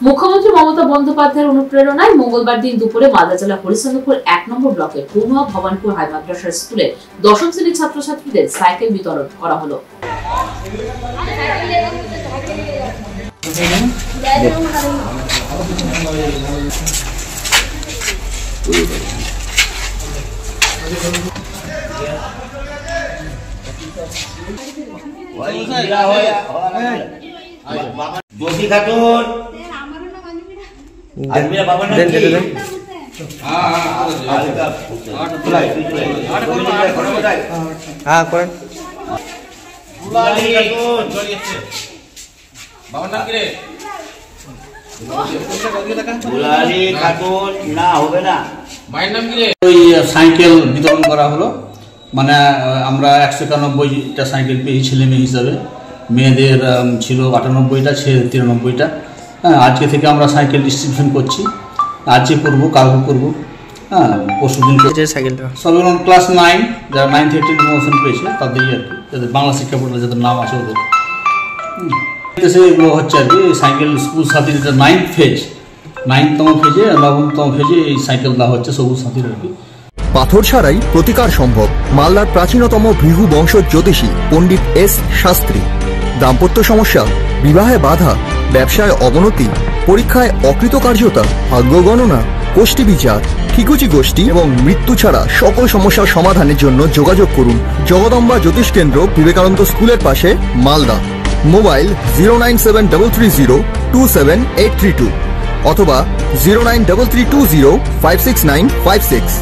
মুখ্যমন্ত্রী মমতা বন্দ্যোপাধ্যায়ের অনুপ্রেরণায় মঙ্গলবার দিন দুপুরে মালদা জেলা হরিশ্চন্দ্রপুর ১ নম্বর ব্লকের পূর্ণা ভবানপুর হাই মাদ্রাসা স্কুলে দশম শ্রেণীর ছাত্রছাত্রীদের সাইকেল বিতরণ করা হলো। जोशी खातून आजमीरा बाबा ना हाँ करें गुलाली खातून बाबा नाम किरे गुलाली खातून ना होबे ना माয়ের নাম কিরে ওই সাইকেল বিতরণ করা হলো। মানে আমরা 191টা সাইকেল পেয়েছি ছেলে মেয়ে হিসাবে। মেয়েদের ছিল 98টা, ছেলেদের 93টা। হ্যাঁ, আজকে থেকে আমরা সাইকেল ডিস্ট্রিবিউশন করছি। আজকে করবো, কালকে করবো, হ্যাঁ, পরশুদিন সাইকেলটা সব ক্লাস 9 যারা 9 থেকে প্রমোশন পেয়েছে তাদেরই আর কি, যাদের বাংলা শিক্ষা বোর্ডে যাদের নাম আছে ওদের এগুলো হচ্ছে আর কি। সাইকেল স্কুল সাথীর 9th ফেজ, 9তম ফেজে, 9তম ফেজে এই সাইকেল দেওয়া হচ্ছে সবুজ সাথীর আর কি। পাথর ছাড়াই প্রতিকার সম্ভব। মালদার প্রাচীনতম ভৃগু বংশ জ্যোতিষী পণ্ডিত এস শাস্ত্রী। দাম্পত্য সমস্যা, বিবাহে বাধা, ব্যবসায় অবনতি, পরীক্ষায় অকৃতকার্যতা, ভাগ্য গণনা, গোষ্ঠী বিচার, ঠিকুচি গোষ্ঠী এবং মৃত্যু ছাড়া সকল সমস্যার সমাধানের জন্য যোগাযোগ করুন জগদম্বা জ্যোতিষ কেন্দ্র, বিবেকানন্দ স্কুলের পাশে, মালদা। মোবাইল 09733027832 অথবা 09332056956।